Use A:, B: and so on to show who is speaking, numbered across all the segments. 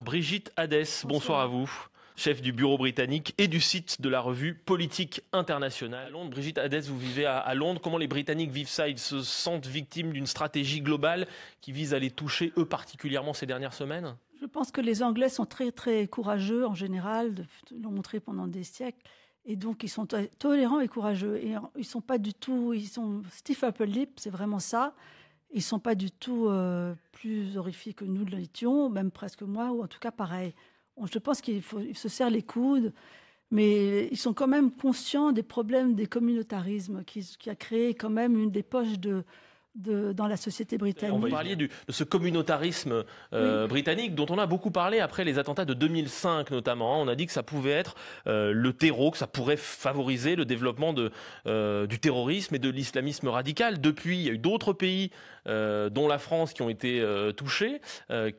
A: Brigitte Hadès, bonsoir à vous, chef du bureau britannique et du site de la revue Politique Internationale. À Londres, Brigitte Hadès, vous vivez à Londres. Comment les Britanniques vivent ça? Ils se sentent victimes d'une stratégie globale qui vise à les toucher, eux particulièrement, ces dernières semaines?
B: Je pense que les Anglais sont très, très courageux en général, l'ont montré pendant des siècles. Et donc, ils sont tolérants et courageux. Et ils sont pas du tout... Ils sont stiff upper lip, c'est vraiment ça. Ils sont pas du tout plus horrifiques que nous l'étions, même presque moi, ou en tout cas pareil. Je pense qu'ils se serrent les coudes, mais ils sont quand même conscients des problèmes des communautarismes qui a créé quand même une des poches dans la société britannique.
A: On va parler de ce communautarisme britannique dont on a beaucoup parlé après les attentats de 2005 notamment. On a dit que ça pouvait être le terreau, que ça pourrait favoriser le développement du terrorisme et de l'islamisme radical. Depuis, il y a eu d'autres pays, dont la France, qui ont été touchés,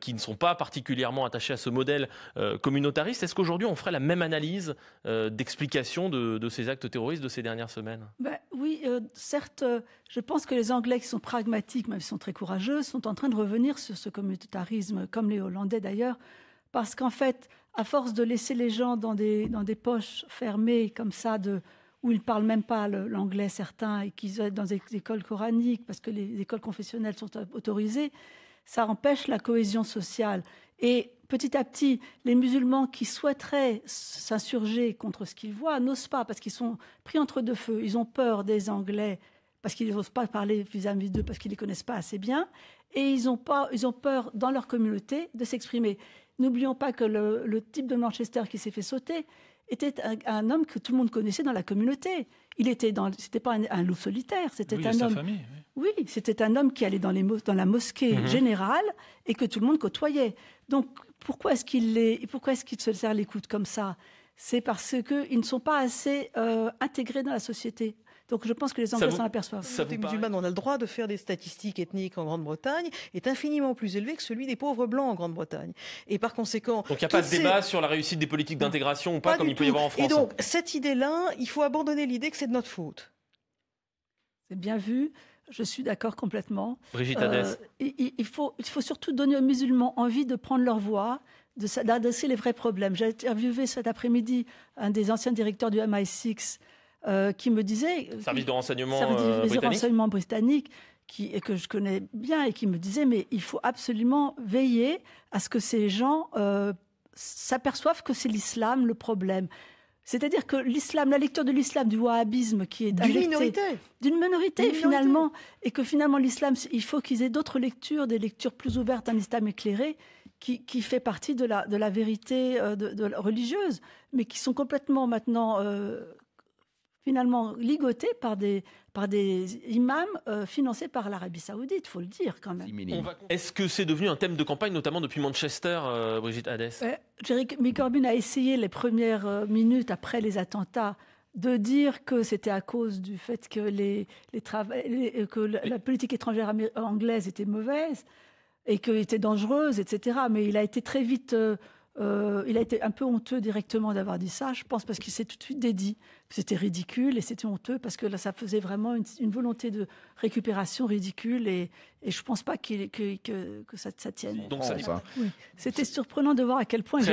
A: qui ne sont pas particulièrement attachés à ce modèle communautariste. Est-ce qu'aujourd'hui on ferait la même analyse d'explication de ces actes terroristes de ces dernières semaines?
B: Oui, certes, je pense que les Anglais qui sont pragmatiques, même s'ils sont très courageux, sont en train de revenir sur ce communautarisme, comme les Hollandais d'ailleurs, parce qu'en fait, à force de laisser les gens dans des poches fermées comme ça, où ils ne parlent même pas l'anglais certains, et qu'ils sont dans des écoles coraniques, parce que les écoles confessionnelles sont autorisées, ça empêche la cohésion sociale. Et petit à petit, les musulmans qui souhaiteraient s'insurger contre ce qu'ils voient n'osent pas, parce qu'ils sont pris entre deux feux. Ils ont peur des Anglais, parce qu'ils n'osent pas parler vis-à-vis d'eux, parce qu'ils ne les connaissent pas assez bien. Et ils ont peur, dans leur communauté, de s'exprimer. N'oublions pas que le type de Manchester qui s'est fait sauter était un homme que tout le monde connaissait dans la communauté. C'était pas un loup solitaire, c'était un homme.
C: Famille,
B: oui, c'était un homme qui allait dans la mosquée générale et que tout le monde côtoyait. Donc pourquoi est-ce qu'il se serre les coudes comme ça? C'est parce qu'ils ne sont pas assez intégrés dans la société. Donc je pense que les Anglais s'en aperçoivent.
D: La communauté musulmane, on a le droit de faire des statistiques ethniques en Grande-Bretagne, est infiniment plus élevé que celui des pauvres blancs en Grande-Bretagne. Et par conséquent...
A: Donc il n'y a pas de débat sur la réussite des politiques d'intégration ou pas comme il peut y avoir en France.
D: Et donc cette idée-là, il faut abandonner l'idée que c'est de notre faute.
B: C'est bien vu. Je suis d'accord complètement.
A: Brigitte Hadès.
B: Il faut surtout donner aux musulmans envie de prendre leur voix, d'adresser les vrais problèmes. J'ai interviewé cet après-midi un des anciens directeurs du MI6 qui me disait...
A: Service de renseignement
B: britannique. Que je connais bien et qui me disait mais il faut absolument veiller à ce que ces gens s'aperçoivent que c'est l'islam le problème. C'est-à-dire que l'islam, la lecture de l'islam, du wahhabisme qui est d'une minorité finalement, et que finalement l'islam, il faut qu'ils aient d'autres lectures, des lectures plus ouvertes, un islam éclairé, qui fait partie de la vérité religieuse, mais qui sont complètement maintenant finalement ligotés par des imams financés par l'Arabie Saoudite, il faut le dire quand même.
A: Est-ce que c'est devenu un thème de campagne, notamment depuis Manchester, Brigitte Hadès?
B: Jeremy Corbyn a essayé les premières minutes après les attentats de dire que c'était à cause du fait que la politique étrangère anglaise était mauvaise et qu'elle était dangereuse, etc. Mais il a été très vite... il a été un peu honteux directement d'avoir dit ça, je pense, parce qu'il s'est tout de suite dédié. C'était ridicule et c'était honteux parce que là, ça faisait vraiment une volonté de récupération ridicule et je ne pense pas que ça tienne.
A: Donc ça,
B: oui. C'était surprenant de voir à quel point je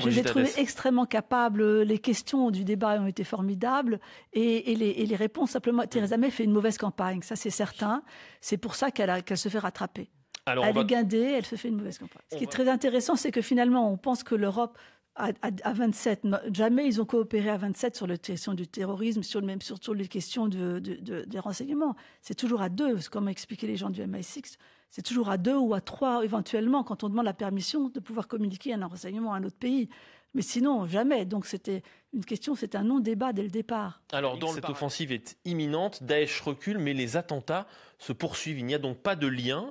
B: les ai trouvés extrêmement capables. Les questions du débat ont été formidables et les réponses, simplement, Theresa May fait une mauvaise campagne, ça c'est certain. C'est pour ça qu'elle se fait rattraper. Elle est guindée, elle se fait une mauvaise campagne. Ce qui est très intéressant, c'est que finalement, on pense que l'Europe, à 27, jamais ils ont coopéré à 27 sur la question du terrorisme, sur les questions des renseignements. C'est toujours à deux, comme expliquaient les gens du MI6. C'est toujours à deux ou à trois, éventuellement, quand on demande la permission de pouvoir communiquer un renseignement à un autre pays. Mais sinon, jamais. Donc c'était un non-débat dès le départ.
A: Alors, cette offensive est imminente, Daesh recule, mais les attentats se poursuivent. Il n'y a donc pas de lien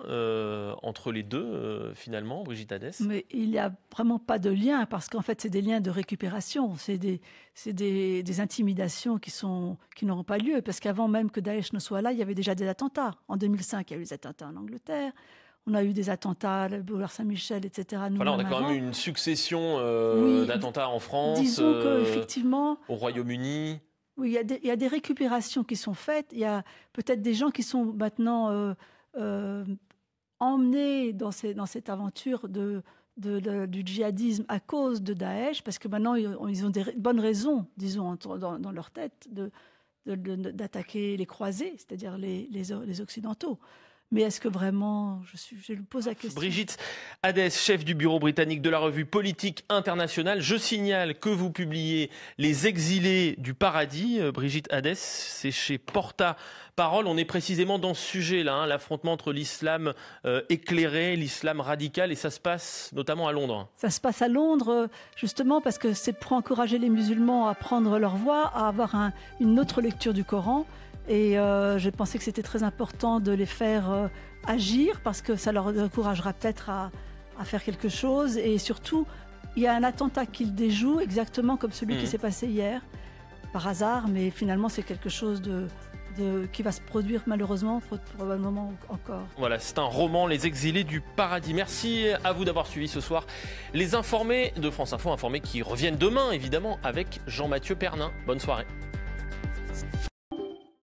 A: entre les deux, finalement, Brigitte Hadès?
B: Mais il n'y a vraiment pas de lien, parce qu'en fait, c'est des liens de récupération. C'est des intimidations qui n'auront pas lieu, parce qu'avant même que Daesh ne soit là, il y avait déjà des attentats. En 2005, il y a eu des attentats en Angleterre. On a eu des attentats, le boulevard Saint-Michel, etc.
A: On a quand même une succession d'attentats en France,
B: disons qu'effectivement,
A: au Royaume-Uni.
B: Oui, il y a des récupérations qui sont faites. Il y a peut-être des gens qui sont maintenant emmenés dans cette aventure du djihadisme à cause de Daesh, parce que maintenant ils ont des bonnes raisons, disons, dans leur tête, d'attaquer les croisés, c'est-à-dire les Occidentaux. Mais est-ce que vraiment, je lui pose la question.
A: Brigitte Hadès, chef du bureau britannique de la revue Politique Internationale. Je signale que vous publiez Les Exilés du Paradis. Brigitte Hadès, c'est chez Porta Parole. On est précisément dans ce sujet-là, l'affrontement entre l'islam éclairé, l'islam radical, et ça se passe notamment à Londres.
B: Ça se passe à Londres, justement, parce que c'est pour encourager les musulmans à prendre leur voix, à avoir une autre lecture du Coran. Et j'ai pensé que c'était très important de les faire agir, parce que ça leur encouragera peut-être à faire quelque chose. Et surtout, il y a un attentat qu'ils déjouent, exactement comme celui qui s'est passé hier, par hasard, mais finalement c'est quelque chose qui va se produire malheureusement, probablement encore.
A: Voilà, c'est un roman, Les Exilés du Paradis. Merci à vous d'avoir suivi ce soir les informés de France Info, informés qui reviennent demain évidemment avec Jean-Mathieu Pernin. Bonne soirée.